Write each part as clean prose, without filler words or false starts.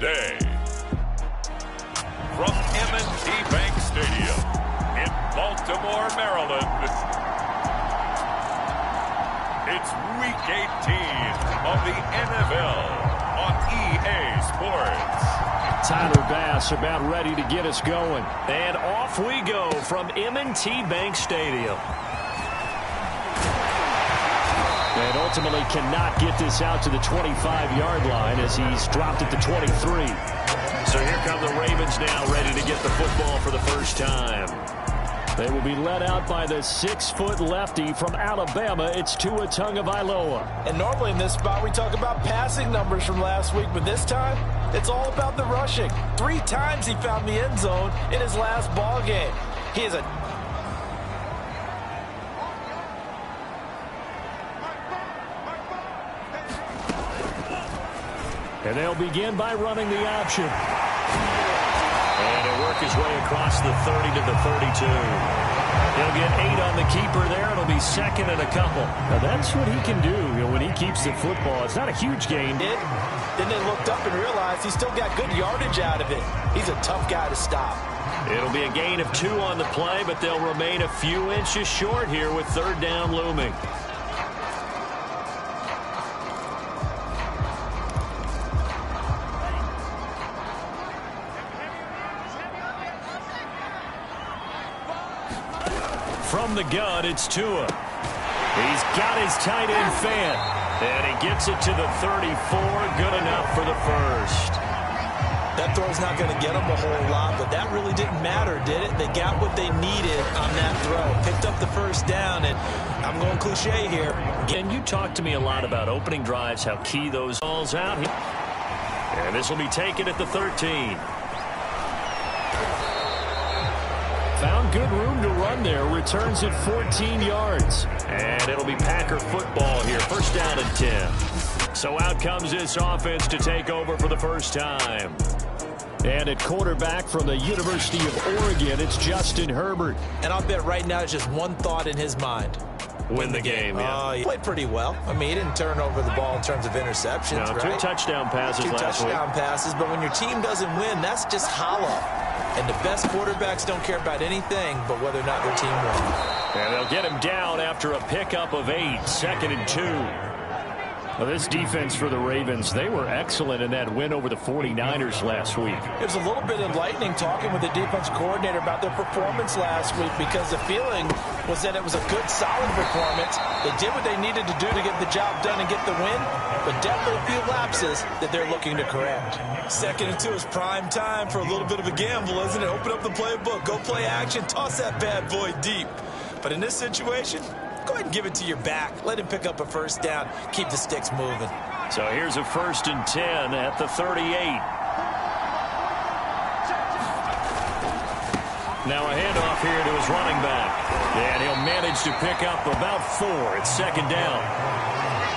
today. From M&T Bank Stadium in Baltimore, Maryland, it's Week 18 of the NFL on EA Sports. Tyler Bass about ready to get us going. And off we go from M&T Bank Stadium. And ultimately cannot get this out to the 25-yard line as he's dropped at the 23. So here come the Ravens now, ready to get the football for the first time. They will be led out by the 6-foot lefty from Alabama. It's Tua Tagovailoa. And normally in this spot we talk about passing numbers from last week, but this time it's all about the rushing. 3 times he found the end zone in his last ball game. He is a And they'll begin by running the option. And he'll work his way across the 30 to the 32. He'll get 8 on the keeper there. It'll be second and a couple. Now that's what he can do when he keeps the football. It's not a huge gain. Then they looked up and realized he's still got good yardage out of it. He's a tough guy to stop. It'll be a gain of 2 on the play, but they'll remain a few inches short here with third down looming. From the gun, it's Tua. He's got his tight end fan. And he gets it to the 34. Good enough for the first. That throw's not going to get them a whole lot, but that really didn't matter, did it? They got what they needed on that throw. Picked up the first down, and I'm going cliche here. And you talked to me a lot about opening drives, how key those balls out. And this will be taken at the 13. Found good room to run there. Returns at 14 yards. And it'll be Packer football here. First down and 10. So out comes this offense to take over for the first time. And at quarterback from the University of Oregon, it's Justin Herbert. And I'll bet right now it's just one thought in his mind. Win the game, yeah. He played pretty well. I mean, he didn't turn over the ball in terms of interceptions, no, right? 2 touchdown passes last week. 2 touchdown passes, but when your team doesn't win, that's just hollow. And the best quarterbacks don't care about anything but whether or not their team won. And they'll get him down after a pickup of 8, second and 2. Well, this defense for the Ravens, they were excellent in that win over the 49ers last week. It was a little bit enlightening talking with the defense coordinator about their performance last week because the feeling was that it was a good, solid performance. They did what they needed to do to get the job done and get the win, but definitely a few lapses that they're looking to correct. Second and 2 is prime time for a little bit of a gamble, isn't it? Open up the playbook, go play action, toss that bad boy deep. But in this situation, go ahead and give it to your back. Let him pick up a first down. Keep the sticks moving. So here's a 1st and 10 at the 38. Now a handoff here to his running back. And he'll manage to pick up about 4. It's second down.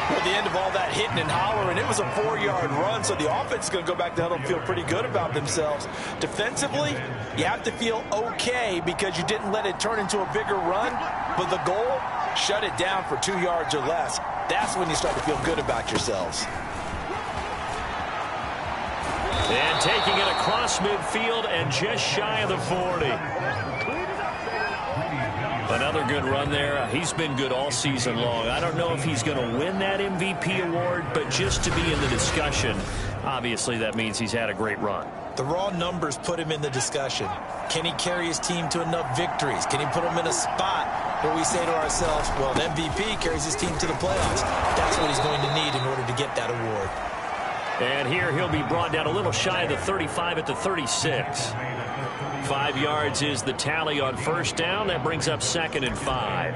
Well, the end of all that hitting and hollering, it was a 4-yard run, so the offense is going to go back to huddle and feel pretty good about themselves. Defensively, you have to feel okay because you didn't let it turn into a bigger run, but the goal, shut it down for 2 yards or less. That's when you start to feel good about yourselves. And taking it across midfield and just shy of the 40. Another good run there. He's been good all season long. I don't know if he's going to win that MVP award, but just to be in the discussion, obviously that means he's had a great run. The raw numbers put him in the discussion. Can he carry his team to enough victories? Can he put them in a spot where we say to ourselves, well, an MVP carries his team to the playoffs. That's what he's going to need in order to get that award. And here he'll be brought down a little shy of the 35 at the 36. 5 yards is the tally on first down. That brings up second and 5.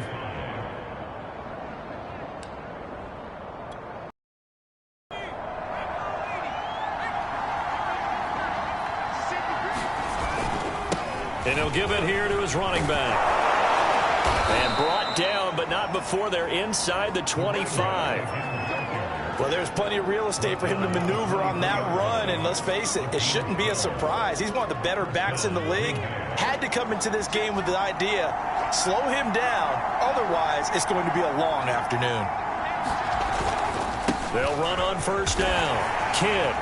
And he'll give it here to his running back. And brought down, but not before they're inside the 25. Well, there's plenty of real estate for him to maneuver on that run, and let's face it, it shouldn't be a surprise. He's one of the better backs in the league. Had to come into this game with the idea, slow him down, otherwise it's going to be a long afternoon. They'll run on first down. Kidd.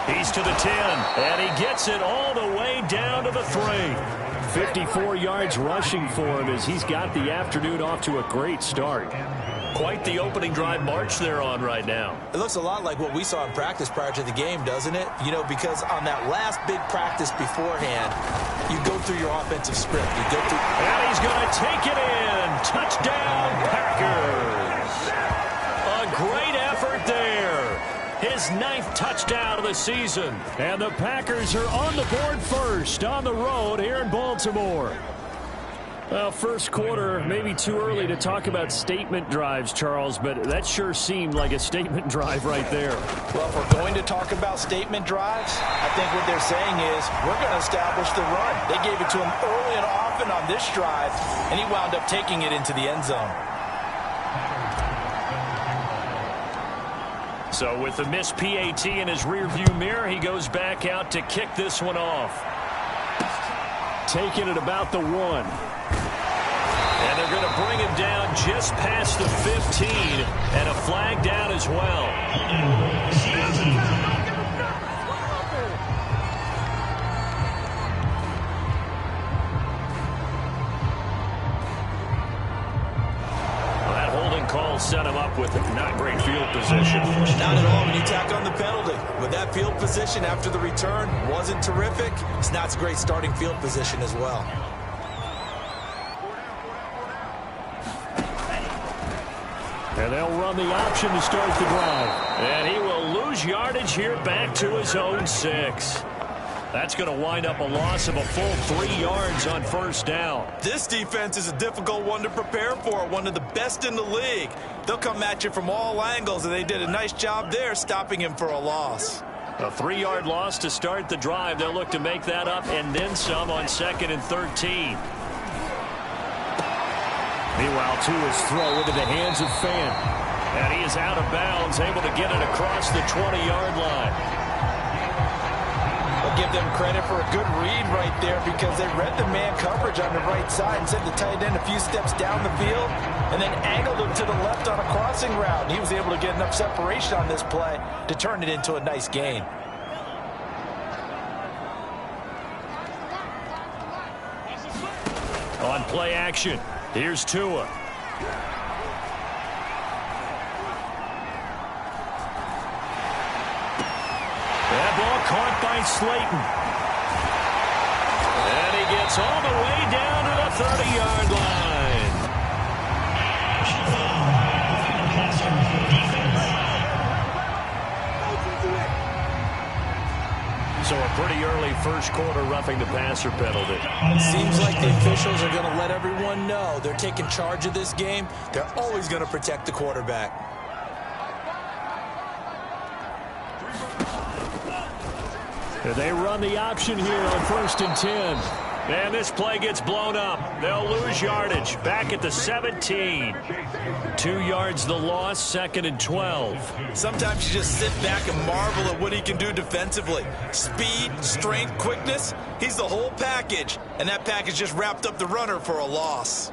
He's to the 10, and he gets it all the way down to the 3. 54 yards rushing for him as he's got the afternoon off to a great start. Quite the opening drive march they're on right now. It looks a lot like what we saw in practice prior to the game, doesn't it? You know, because on that last big practice beforehand, you go through your offensive script. You go through. And he's going to take it in. Touchdown, Packers. A great effort there. His 9th touchdown of the season. And the Packers are on the board first on the road here in Baltimore. Well, first quarter, maybe too early to talk about statement drives, Charles, but that sure seemed like a statement drive right there. Well, if we're going to talk about statement drives, I think what they're saying is we're going to establish the run. They gave it to him early and often on this drive, and he wound up taking it into the end zone. So with the missed PAT in his rearview mirror, he goes back out to kick this one off. Taking it about the 1. And they're going to bring him down just past the 15, and a flag down as well. That holding call set him up with not great field position. Not at all when you tack on the penalty. With that field position after the return wasn't terrific. It's not a great starting field position as well. And they'll run the option to start the drive. And he will lose yardage here back to his own 6. That's going to wind up a loss of a full 3 yards on first down. This defense is a difficult one to prepare for, one of the best in the league. They'll come at you from all angles, and they did a nice job there stopping him for a loss. A 3-yard loss to start the drive. They'll look to make that up and then some on 2nd and 13. Meanwhile, Tua's throw into the hands of Fan. And he is out of bounds, able to get it across the 20-yard line. I'll give them credit for a good read right there because they read the man coverage on the right side and sent the tight end a few steps down the field and then angled him to the left on a crossing route. And he was able to get enough separation on this play to turn it into a nice gain. On play action, here's Tua. That ball caught by Slayton. And he gets all the way down to the 30-yard line. So a pretty early first quarter roughing the passer penalty. Seems like the officials are going to let everyone know they're taking charge of this game. They're always going to protect the quarterback. They run the option here on 1st and 10. And this play gets blown up. They'll lose yardage. Back at the 17. 2 yards the loss, 2nd and 12. Sometimes you just sit back and marvel at what he can do defensively. Speed, strength, quickness. He's the whole package. And that package just wrapped up the runner for a loss.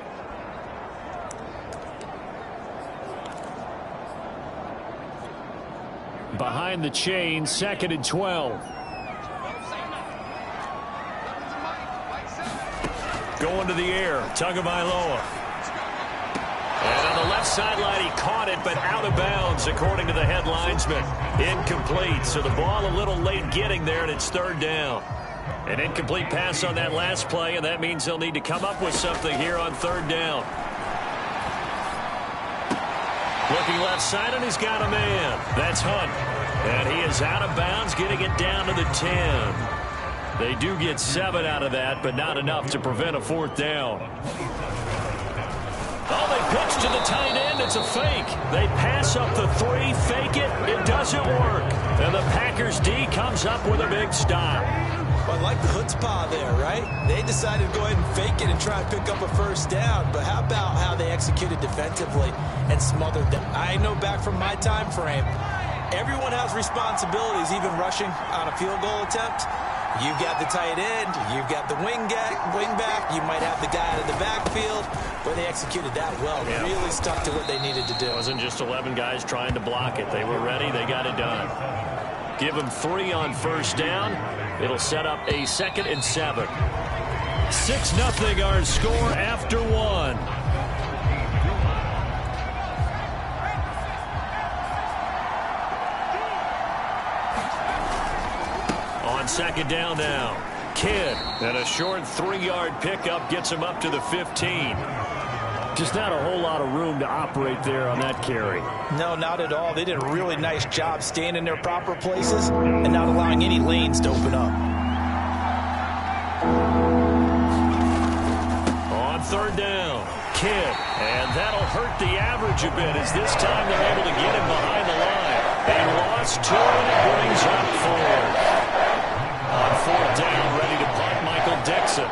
Behind the chain, 2nd and 12. Going to the air, Tagovailoa. And on the left sideline, he caught it, but out of bounds, according to the head linesman. Incomplete, so the ball a little late getting there, and it's 3rd down. An incomplete pass on that last play, and that means they'll need to come up with something here on 3rd down. Looking left side, and he's got a man. That's Hunt. And he is out of bounds, getting it down to the 10. They do get 7 out of that, but not enough to prevent a 4th down. Oh, they pitch to the tight end. It's a fake. They pass up the 3, fake it. It doesn't work. And the Packers D comes up with a big stop. Well, I like the chutzpah there, right? They decided to go ahead and fake it and try and pick up a 1st down. But how about how they executed defensively and smothered them? I know back from my time frame, everyone has responsibilities, even rushing on a field goal attempt. You've got the tight end, you've got the wing back, you might have the guy out of the backfield, but they executed that well. Yeah. Really stuck to what they needed to do. It wasn't just 11 guys trying to block it. They were ready, they got it done. Give him 3 on first down. It'll set up a 2nd and 7. 6-0 our score after 1. On 2nd down now. Kidd, and a short 3-yard pickup gets him up to the 15. Just not a whole lot of room to operate there on that carry. No, not at all. They did a really nice job staying in their proper places and not allowing any lanes to open up. On 3rd down, Kidd, and that'll hurt the average a bit as this time they're able to get him behind the line. A loss 2, and it brings up 4. On 4th down, ready to punt, Michael Dixon.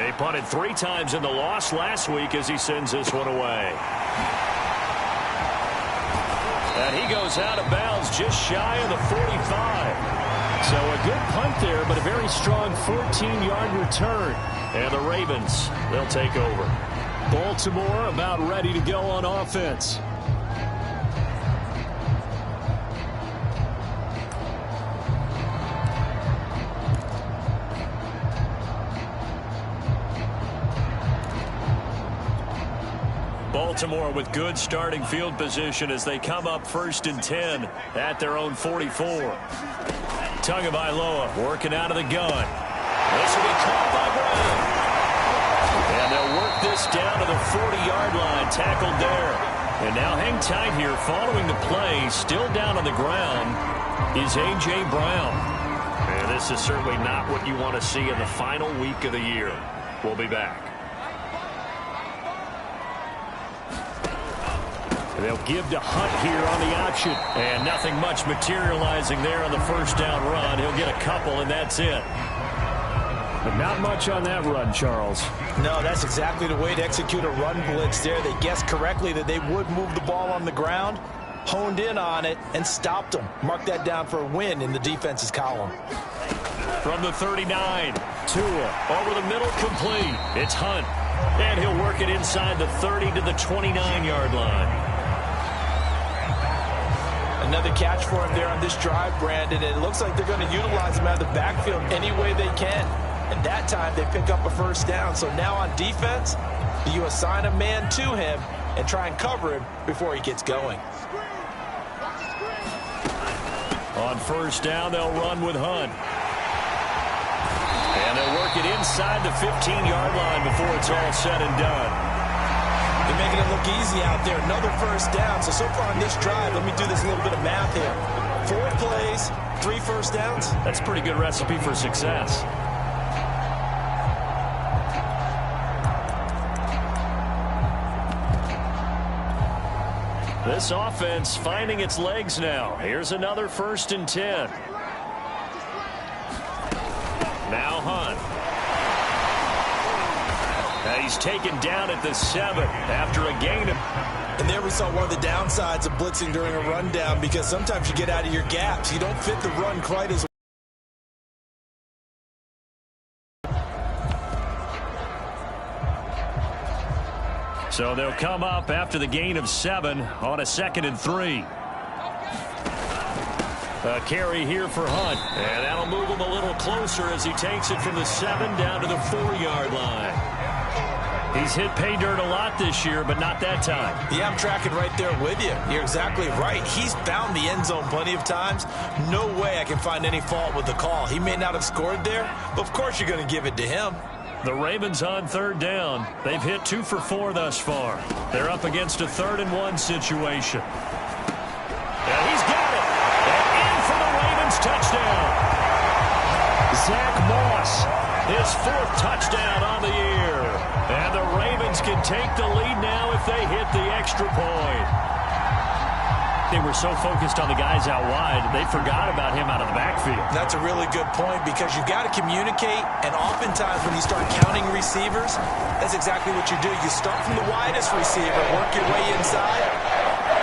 He punted 3 times in the loss last week as he sends this one away. And he goes out of bounds just shy of the 45. So a good punt there, but a very strong 14-yard return. And the Ravens, they'll take over. Baltimore about ready to go on offense. Baltimore with good starting field position as they come up 1st and 10 at their own 44. Tagovailoa working out of the gun. This will be caught by Brown. And they'll work this down to the 40-yard line, tackled there. And now hang tight here. Following the play, still down on the ground, is A.J. Brown. And this is certainly not what you want to see in the final week of the year. We'll be back. They'll give to Hunt here on the option. And nothing much materializing there on the 1st down run. He'll get a couple, and that's it. But not much on that run, Charles. No, that's exactly the way to execute a run blitz there. They guessed correctly that they would move the ball on the ground, honed in on it, and stopped them. Mark that down for a win in the defense's column. From the 39, Tua over the middle, complete. It's Hunt, and he'll work it inside the 30 to the 29-yard line. Another catch for him there on this drive, Brandon. And it looks like they're going to utilize him out of the backfield any way they can. And that time they pick up a 1st down. So now on defense, you assign a man to him and try and cover him before he gets going. On 1st down, they'll run with Hunt. And they'll work it inside the 15-yard line before it's all said and done. They're making it look easy out there. Another 1st down. So far on this drive, let me do this little bit of math here. 4 plays, 3 1st downs. That's a pretty good recipe for success. This offense finding its legs now. Here's another 1st and 10. Now Hunt. He's taken down at the 7 after a gain of... And there we saw one of the downsides of blitzing during a rundown, because sometimes you get out of your gaps. You don't fit the run quite as So they'll come up after the gain of 7 on a 2nd and 3. A carry here for Hunt. And that'll move him a little closer as he takes it from the 7 down to the 4-yard line. He's hit pay dirt a lot this year, but not that time. Yeah, I'm tracking right there with you. You're exactly right. He's found the end zone plenty of times. No way I can find any fault with the call. He may not have scored there, but of course you're going to give it to him. The Ravens on 3rd down. They've hit 2 for 4 thus far. They're up against a 3rd and 1 situation. And he's got it. And in for the Ravens touchdown. Zach Moss, his 4th touchdown on the year. And the Ravens can take the lead now if they hit the extra point. They were so focused on the guys out wide, they forgot about him out of the backfield. That's a really good point, because you've got to communicate, and oftentimes when you start counting receivers, that's exactly what you do. You start from the widest receiver, work your way inside.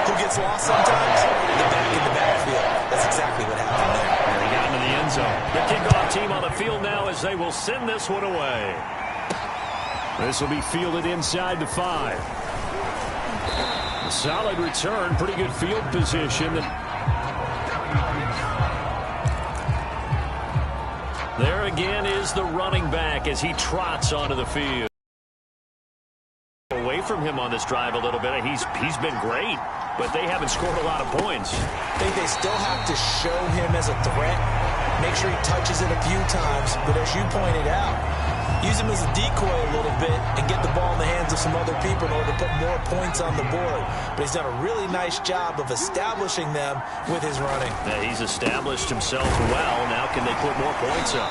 Who gets lost sometimes? The back in the backfield. That's exactly what happened there. And he got into the end zone. The kickoff team on the field now as they will send this one away. This will be fielded inside the 5. A solid return, pretty good field position. There again is the running back as he trots onto the field. Away from him on this drive a little bit. He's been great, but they haven't scored a lot of points. I think they still have to show him as a threat. Make sure he touches it a few times, but as you pointed out, use him as a decoy a little bit and get the ball in the hands of some other people in order to put more points on the board. But he's done a really nice job of establishing them with his running. Yeah, he's established himself well. Now can they put more points up?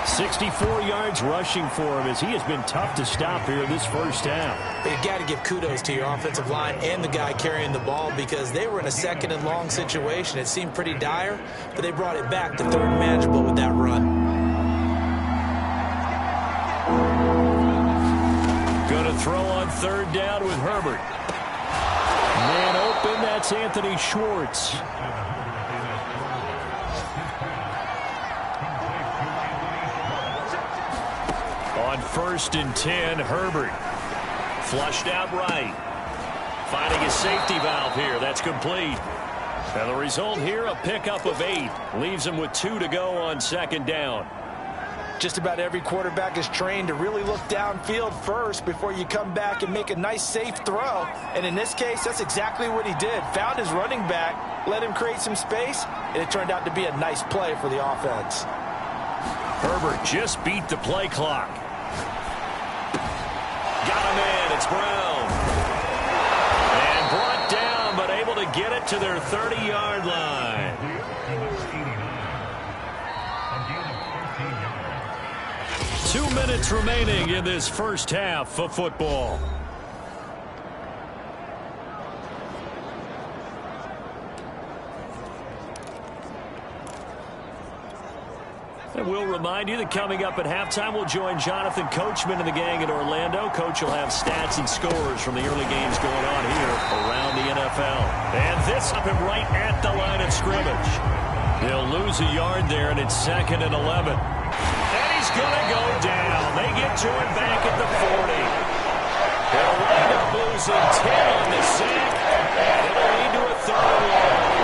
64 yards rushing for him as he has been tough to stop here this first half. But you've got to give kudos to your offensive line and the guy carrying the ball because they were in a second and long situation. It seemed pretty dire, but they brought it back to third and manageable with that run. Going to throw on third down with Herbert. Man open, that's Anthony Schwartz. On 1st and 10, Herbert. Flushed out right. Finding his safety valve here. That's complete. And the result here, a pickup of 8. Leaves him with 2 to go on 2nd down. Just about every quarterback is trained to really look downfield first before you come back and make a nice, safe throw. And in this case, that's exactly what he did. Found his running back, let him create some space, and it turned out to be a nice play for the offense. Herbert just beat the play clock. Got him in. It's Brown. And brought down, but able to get it to their 30-yard line. 2 minutes remaining in this first half of football. And we'll remind you that coming up at halftime, we'll join Jonathan Coachman and the gang in Orlando. Coach will have stats and scores from the early games going on here around the NFL. And this up him right at the line of scrimmage. He'll lose a yard there, and it's 2nd and 11. And he's going to go down. They get to him back at the 40. They'll wind up losing 10 on the sack. It'll lead to a 3rd and long.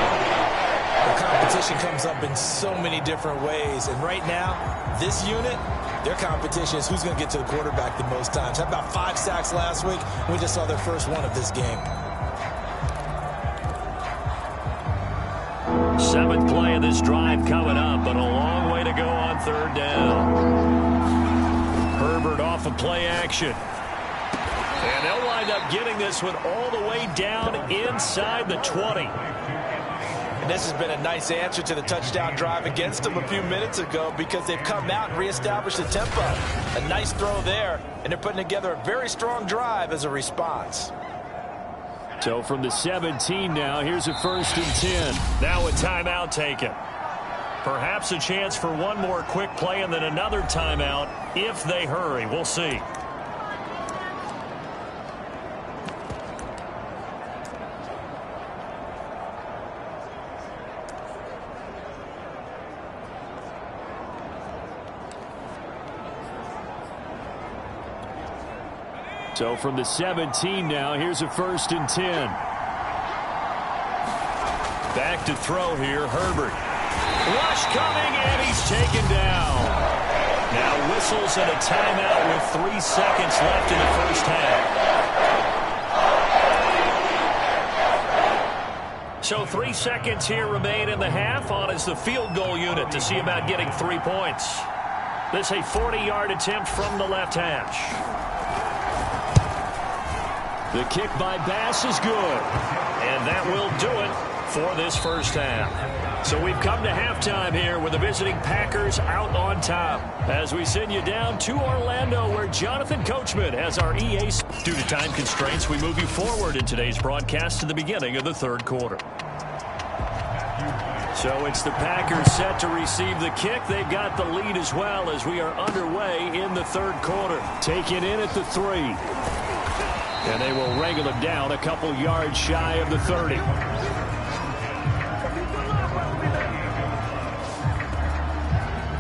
The competition comes up in so many different ways. And right now, this unit, their competition is who's going to get to the quarterback the most times. How about 5 sacks last week? We just saw their first one of this game. 7th play of this drive coming up, but a long way to go on 3rd down. Herbert off of play action. And they'll wind up getting this one all the way down inside the 20. And this has been a nice answer to the touchdown drive against them a few minutes ago because they've come out and reestablished the tempo. A nice throw there, and they're putting together a very strong drive as a response. So from the 17 now, here's a 1st and 10. Now a timeout taken. Perhaps a chance for one more quick play and then another timeout if they hurry. We'll see. So from the 17 now, here's a 1st and 10. Back to throw here, Herbert. Rush coming, and he's taken down. Now whistles and a timeout with 3 seconds left in the first half. So 3 seconds here remain in the half on as the field goal unit to see about getting 3 points. This a 40-yard attempt from the left hash. The kick by Bass is good. And that will do it for this first half. So we've come to halftime here with the visiting Packers out on top. As we send you down to Orlando where Jonathan Coachman has our EA. Due to time constraints, we move you forward in today's broadcast to the beginning of the 3rd quarter. So it's the Packers set to receive the kick. They've got the lead as well as we are underway in the 3rd quarter. Taken in at the 3. And they will wrangle him down a couple yards shy of the 30.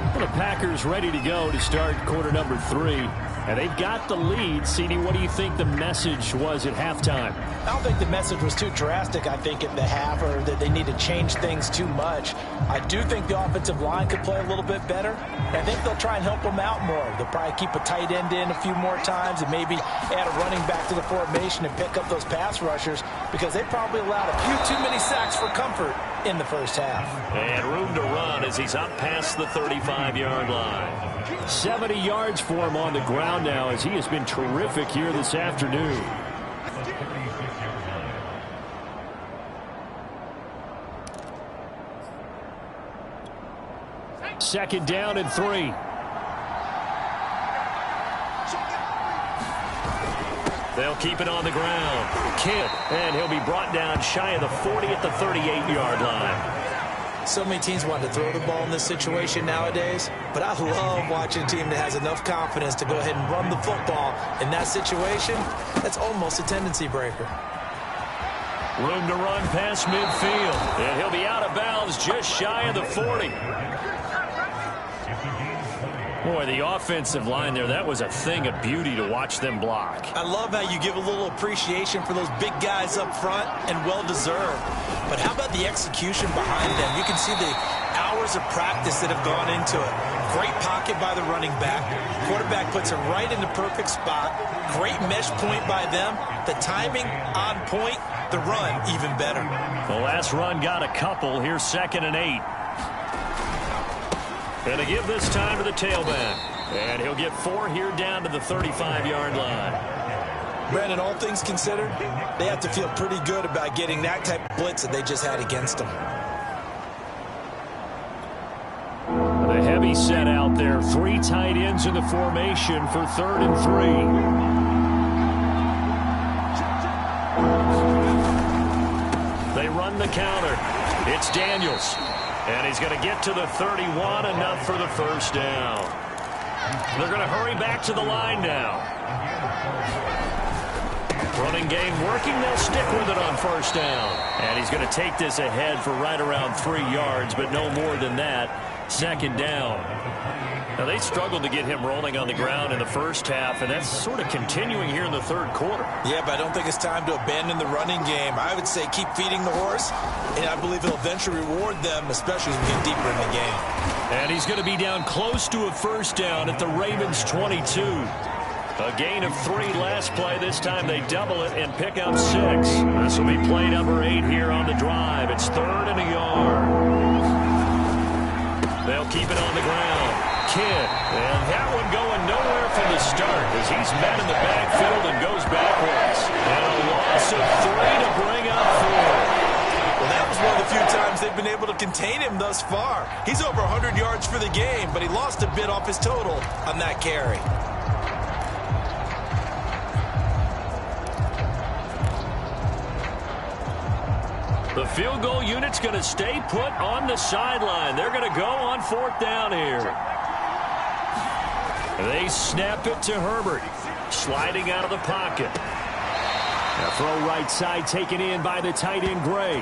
Well, the Packers ready to go to start quarter number 3. And they've got the lead. CD, what do you think the message was at halftime? I don't think the message was too drastic, I think, at the half, or that they need to change things too much. I do think the offensive line could play a little bit better. I think they'll try and help them out more. They'll probably keep a tight end in a few more times and maybe add a running back to the formation and pick up those pass rushers, because they probably allowed a few too many sacks for comfort in the first half. And room to run as he's up past the 35-yard line. 70 yards for him on the ground now, as he has been terrific here this afternoon. Second down and 3. They'll keep it on the ground. Kidd, and he'll be brought down shy of the 40 at the 38-yard line. So many teams want to throw the ball in this situation nowadays, but I love watching a team that has enough confidence to go ahead and run the football in that situation. That's almost a tendency breaker. Room to run past midfield, and he'll be out of bounds just shy of the 40. Boy, the offensive line there, that was a thing of beauty to watch them block. I love how you give a little appreciation for those big guys up front, and well-deserved. But how about the execution behind them? You can see the hours of practice that have gone into it. Great pocket by the running back. Quarterback puts it right in the perfect spot. Great mesh point by them. The timing on point. The run even better. The last run got a couple. Here's 2nd and 8. Going to give this time to the tailback. And he'll get 4 here down to the 35-yard line. Brandon, all things considered, they have to feel pretty good about getting that type of blitz that they just had against them. The heavy set out there. 3 tight ends in the formation for 3rd and 3. They run the counter. It's Daniels. And he's going to get to the 31, enough for the first down. They're going to hurry back to the line now. Running game working. They'll stick with it on first down. And he's going to take this ahead for right around 3 yards, but no more than that. 2nd down. Now, they struggled to get him rolling on the ground in the first half, and that's sort of continuing here in the 3rd quarter. Yeah, but I don't think it's time to abandon the running game. I would say keep feeding the horse, and I believe it'll eventually reward them, especially as we get deeper in the game. And he's going to be down close to a first down at the Ravens' 22. A gain of 3 last play. This time they double it and pick up 6. This will be play number 8 here on the drive. It's 3rd and a yard. They'll keep it on the ground. Kidd, and that one going nowhere from the start as he's met in the backfield and goes backwards. And a loss of 3 to bring up 4. Well, that was one of the few times they've been able to contain him thus far. He's over 100 yards for the game, but he lost a bit off his total on that carry. The field goal unit's going to stay put on the sideline. They're going to go on 4th down here. They snap it to Herbert, sliding out of the pocket. A throw right side taken in by the tight end Gray.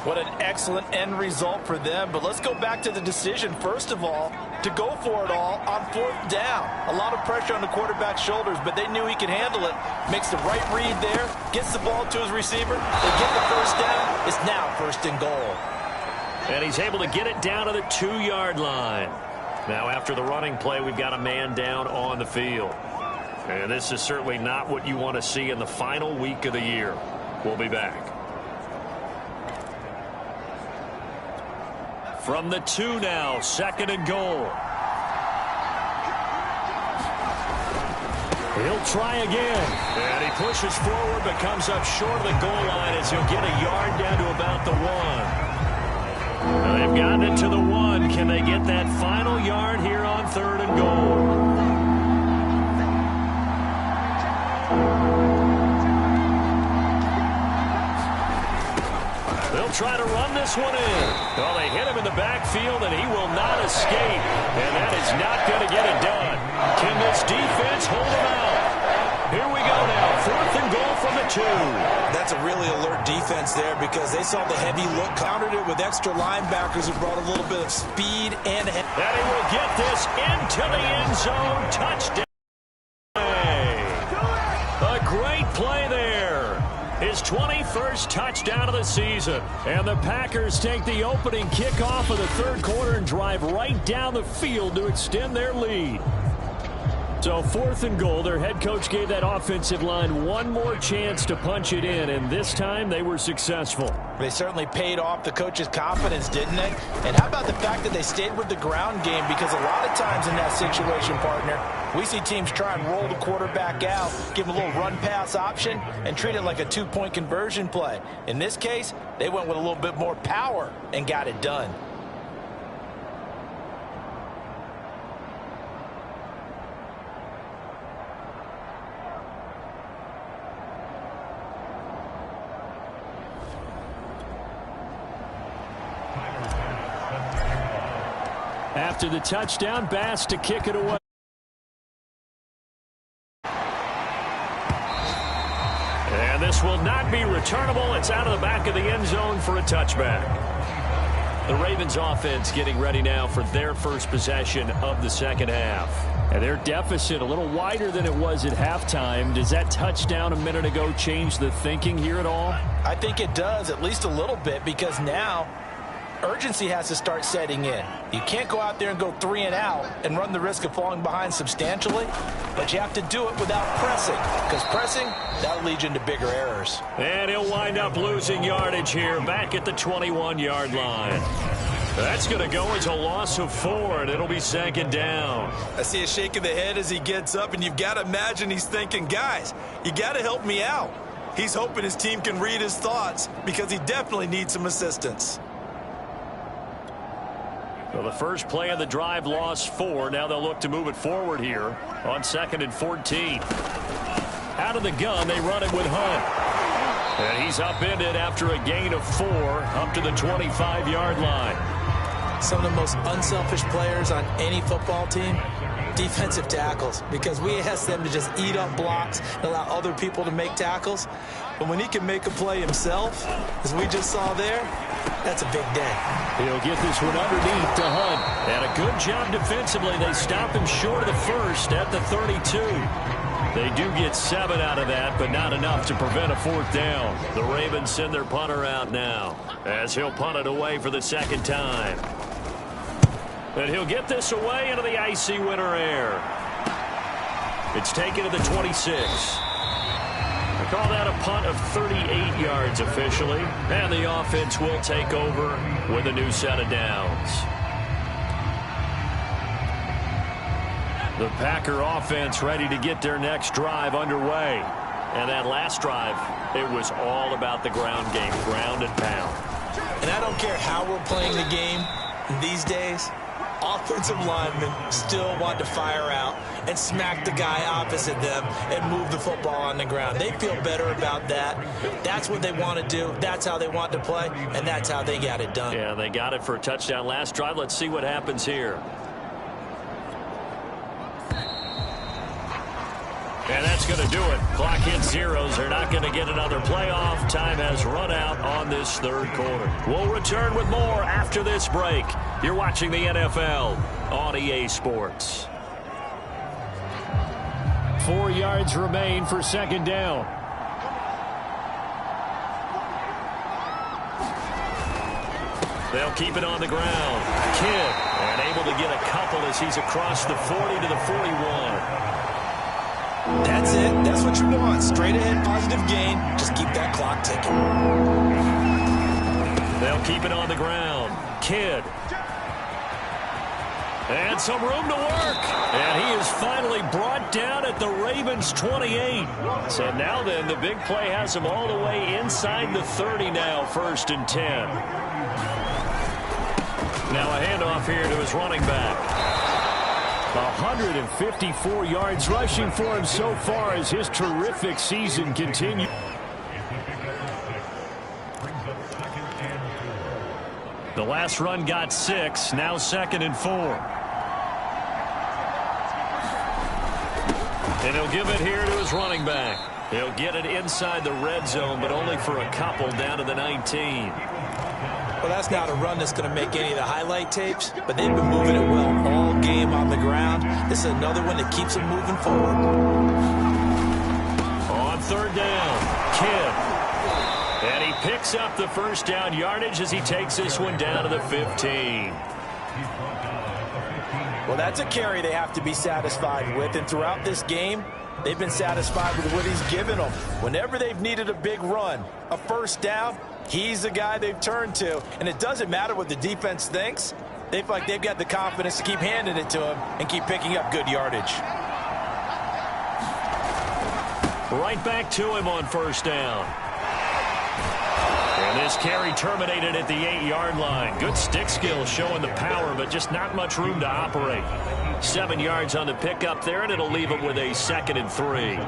What an excellent end result for them. But let's go back to the decision, first of all, to go for it all on 4th down. A lot of pressure on the quarterback's shoulders, but they knew he could handle it. Makes the right read there, gets the ball to his receiver. They get the first down. It's now 1st and goal. And he's able to get it down to the 2-yard line. Now, after the running play, we've got a man down on the field. And this is certainly not what you want to see in the final week of the year. We'll be back. From the 2 now, 2nd and goal. He'll try again. And he pushes forward but comes up short of the goal line as he'll get a yard down to about the 1. Now they've gotten it to the 1. Can they get that final yard here on 3rd and goal? They'll try to run this one in. Well, they hit him in the backfield, and he will not escape. And that is not going to get it done. Can this defense hold him out? Here we go now. 4th and goal from the 2. That's a really alert defense there because they saw the heavy look, countered it with extra linebackers who brought a little bit of speed and... And he will get this into the end zone. Touchdown. A great play there. His 21st touchdown of the season. And the Packers take the opening kickoff of the third quarter and drive right down the field to extend their lead. So 4th and goal, their head coach gave that offensive line one more chance to punch it in, and this time they were successful. They certainly paid off the coach's confidence, didn't they? And how about the fact that they stayed with the ground game? Because a lot of times in that situation, partner, we see teams try and roll the quarterback out, give him a little run-pass option, and treat it like a 2-point conversion play. In this case, they went with a little bit more power and got it done. After the touchdown, Bass to kick it away. And this will not be returnable. It's out of the back of the end zone for a touchback. The Ravens offense getting ready now for their first possession of the second half. And their deficit a little wider than it was at halftime. Does that touchdown a minute ago change the thinking here at all? I think it does, at least a little bit, because now urgency has to start setting in. You can't go out there and go 3 and out and run the risk of falling behind substantially, but you have to do it without pressing, because pressing, that'll lead you into bigger errors. And he'll wind up losing yardage here back at the 21-yard line. That's going to go as a loss of 4, and it'll be 2nd down. I see a shake of the head as he gets up, and you've got to imagine he's thinking, guys, you got to help me out. He's hoping his team can read his thoughts because he definitely needs some assistance. Well, the first play of the drive lost 4. Now they'll look to move it forward here on 2nd and 14. Out of the gun, they run it with Hunt. And he's upended after a gain of 4 up to the 25-yard line. Some of the most unselfish players on any football team, defensive tackles, because we ask them to just eat up blocks and allow other people to make tackles. But when he can make a play himself, as we just saw there, that's a big day. He'll get this one underneath to Hunt. And a good job defensively. They stop him short of the first at the 32. They do get 7 out of that, but not enough to prevent a 4th down. The Ravens send their punter out now as he'll punt it away for the 2nd time. And he'll get this away into the icy winter air. It's taken to the 26. I call that a punt of 38 yards officially. And the offense will take over with a new set of downs. The Packer offense ready to get their next drive underway. And that last drive, it was all about the ground game, ground and pound. And I don't care how we're playing the game these days, offensive linemen still want to fire out and smack the guy opposite them and move the football on the ground. They feel better about that. That's what they want to do. That's how they want to play, and that's how they got it done. Yeah, they got it for a touchdown last drive. Let's see what happens here. And that's going to do it. Clock hits zeros. They're not going to get another playoff. Time has run out on this third quarter. We'll return with more after this break. You're watching the NFL on EA Sports. 4 yards remain for 2nd down. They'll keep it on the ground. Kidd, and able to get a couple as he's across the 40 to the 41. That's it. That's what you want. Straight ahead, positive gain. Just keep that clock ticking. They'll keep it on the ground. Kidd. And some room to work. And he is finally brought down at the Ravens' 28. So now then, the big play has him all the way inside the 30 now, 1st and 10. Now a handoff here to his running back. 154 yards rushing for him so far as his terrific season continues. The last run got 6, now 2nd and 4. And he'll give it here to his running back. He'll get it inside the red zone, but only for a couple down to the 19. Well, that's not a run that's going to make any of the highlight tapes, but they've been moving it well all game on the ground. This is another one that keeps them moving forward. On third down, Kidd. And he picks up the first down yardage as he takes this one down to the 15. Well, that's a carry they have to be satisfied with, and throughout this game, they've been satisfied with what he's given them. Whenever they've needed a big run, a first down, he's the guy they've turned to. And it doesn't matter what the defense thinks. They feel like they've got the confidence to keep handing it to him and keep picking up good yardage. Right back to him on first down. And this carry terminated at the 8-yard line. Good stick skill showing the power, but just not much room to operate. 7 yards on the pickup there, and it'll leave him with a 2nd and 3.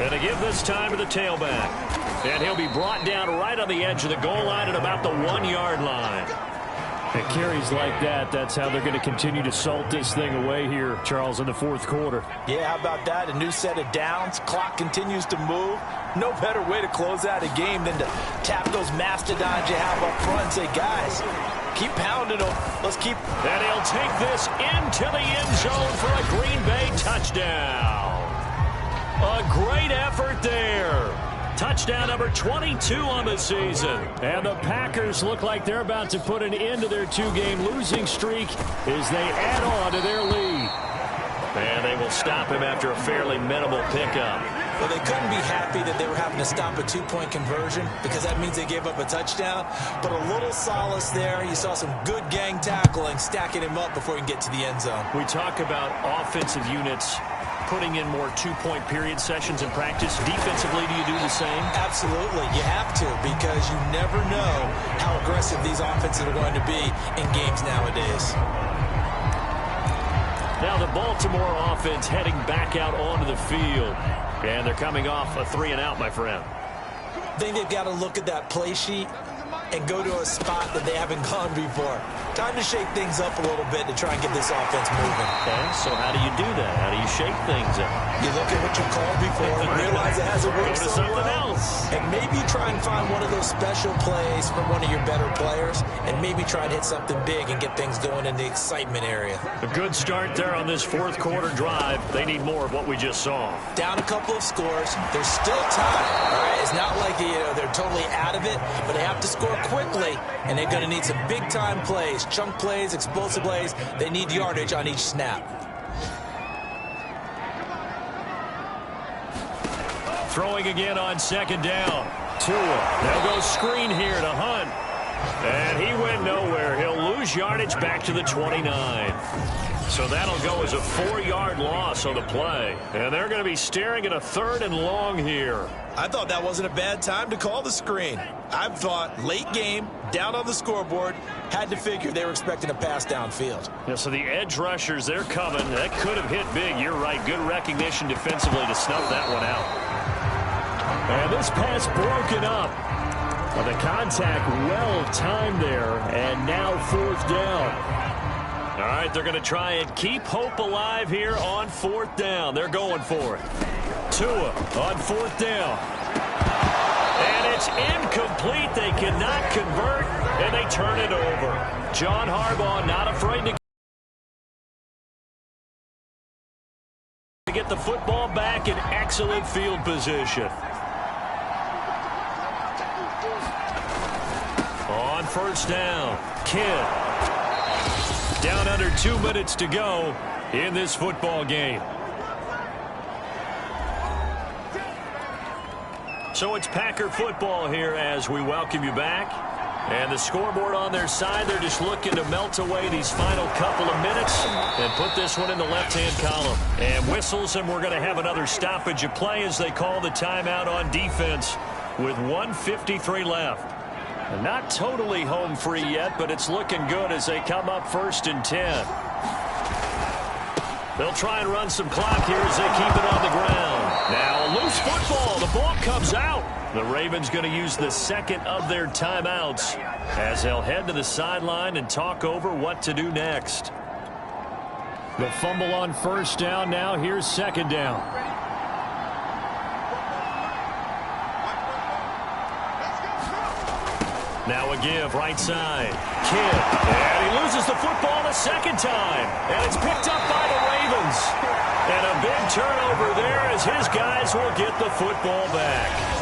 And to give this time to the tailback. And he'll be brought down right on the edge of the goal line at about the 1-yard line. At carries like that, that's how they're going to continue to salt this thing away here, Charles, in the fourth quarter. Yeah, how about that? A new set of downs. Clock continues to move. No better way to close out a game than to tap those mastodons you have up front and say, guys, keep pounding them. Let's keep. And he'll take this into the end zone for a Green Bay touchdown. A great effort there. Touchdown number 22 on the season. And the Packers look like they're about to put an end to their 2-game losing streak as they add on to their lead. And they will stop him after a fairly minimal pickup. Well, they couldn't be happy that they were having to stop a 2-point conversion because that means they gave up a touchdown. But a little solace there. You saw some good gang tackling, stacking him up before he can get to the end zone. We talk about offensive units putting in more 2-point period sessions in practice. Defensively, do you do the same? Absolutely. You have to, because you never know how aggressive these offenses are going to be in games nowadays. Now the Baltimore offense heading back out onto the field. And they're coming off a 3-and-out, my friend. I think they've got to look at that play sheet and go to a spot that they haven't gone before. Time to shake things up a little bit to try and get this offense moving. Okay, so how do you do that? How do you shake things up? You look at what you called before, realize it hasn't worked so well, and maybe try and find one of those special plays from one of your better players, and maybe try and hit something big and get things going in the excitement area. A good start there on this fourth quarter drive. They need more of what we just saw. Down a couple of scores. There's still time. All right, it's not like they're totally out of it, but they have to score quickly, and they're going to need some big-time plays, chunk plays, explosive plays. They need yardage on each snap. Throwing again on second down. Tua. They'll go screen here to Hunt. And he went nowhere. He'll lose yardage back to the 29. So that'll go as a 4-yard loss on the play. And they're going to be staring at a 3rd and long here. I thought that wasn't a bad time to call the screen. I thought late game, down on the scoreboard, had to figure they were expecting a pass downfield. Yeah, so the edge rushers, they're coming. That could have hit big. You're right. Good recognition defensively to snuff that one out. And this pass broken up. Well, the contact well timed there, and now 4th down. All right, they're going to try and keep hope alive here on 4th down. They're going for it. Tua on 4th down. And it's incomplete. They cannot convert, and they turn it over. John Harbaugh not afraid to get the football back in excellent field position. On first down, Kidd. Down under 2 minutes to go in this football game. So it's Packer football here as we welcome you back. And the scoreboard on their side, they're just looking to melt away these final couple of minutes and put this one in the left-hand column. And whistles, and we're going to have another stoppage of play as they call the timeout on defense with 1:53 left. Not totally home free yet, but it's looking good as they come up 1st and 10. They'll try and run some clock here as they keep it on the ground. Now a loose football. The ball comes out. The Ravens going to use the second of their timeouts as they'll head to the sideline and talk over what to do next. The fumble on first down. Now here's second down. Now a give, right side. Kidd, and he loses the football a second time. And it's picked up by the Ravens. And a big turnover there as his guys will get the football back.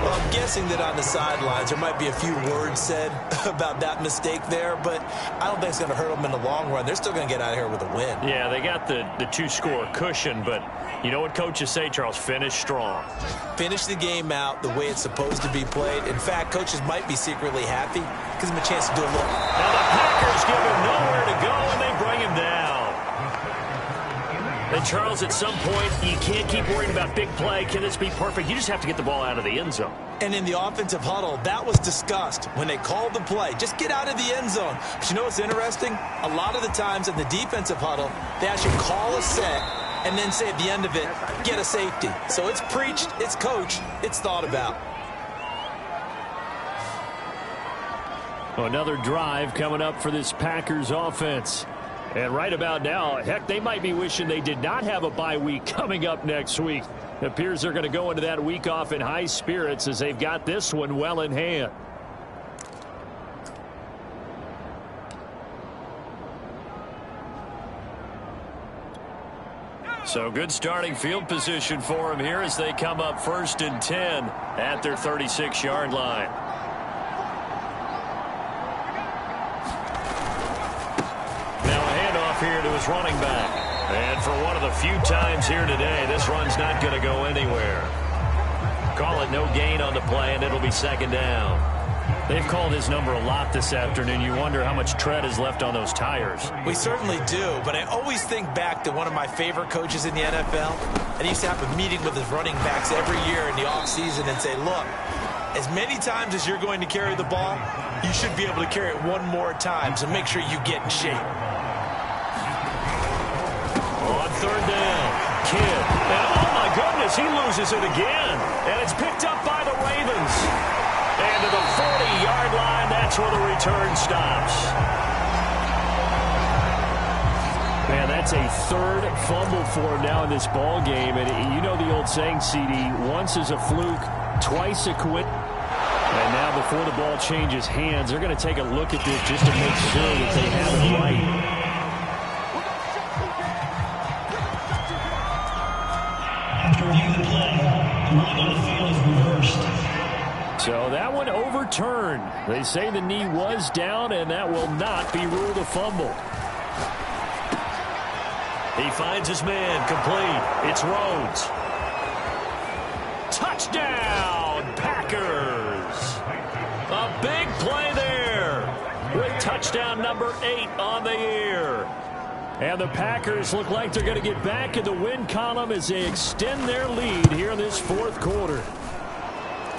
Well, I'm guessing that on the sidelines there might be a few words said about that mistake there, but I don't think it's going to hurt them in the long run. They're still going to get out of here with a win. Yeah, they got the two-score cushion, but you know what coaches say, Charles? Finish strong. Finish the game out the way it's supposed to be played. In fact, coaches might be secretly happy. Gives them a chance to do a little. Now the Packers give him nowhere to go, and they bring him down. And Charles, at some point, you can't keep worrying about big play. Can this be perfect? You just have to get the ball out of the end zone. And in the offensive huddle, that was discussed when they called the play. Just get out of the end zone. But you know what's interesting? A lot of the times in the defensive huddle, they actually call a set and then say at the end of it, get a safety. So it's preached, it's coached, it's thought about. Another drive coming up for this Packers offense. And right about now, heck, they might be wishing they did not have a bye week coming up next week. It appears they're going to go into that week off in high spirits as they've got this one well in hand. So good starting field position for them here as they come up 1st and 10 at their 36-yard line. Here to his running back. And for one of the few times here today, this run's not going to go anywhere. Call it no gain on the play, and it'll be second down. They've called his number a lot this afternoon. You wonder how much tread is left on those tires. We certainly do, but I always think back to one of my favorite coaches in the NFL. And he used to have a meeting with his running backs every year in the offseason and say, look, as many times as you're going to carry the ball, you should be able to carry it one more time, so make sure you get in shape. On third down, Kidd. And oh my goodness, he loses it again. And it's picked up by the Ravens. And to the 40-yard line, that's where the return stops. Man, that's a third fumble for him now in this ball game. And you know the old saying, CD, once is a fluke, twice a quit. And now before the ball changes hands, they're going to take a look at this just to make sure that they have it right. So that one overturned. They say the knee was down, and that will not be ruled a fumble. He finds his man, complete. It's Rhodes. Touchdown, Packers. A big play there with touchdown number 8 on the year. And the Packers look like they're going to get back in the win column as they extend their lead here in this fourth quarter.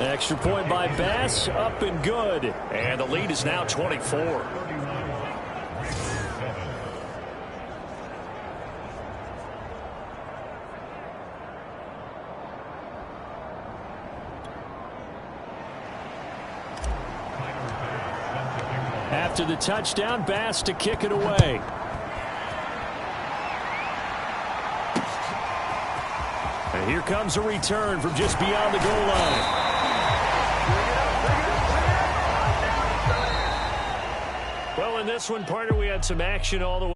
Extra point by Bass, up and good. And the lead is now 24. After the touchdown, Bass to kick it away. And here comes a return from just beyond the goal line. Well, in this one, partner, we had some action all the way.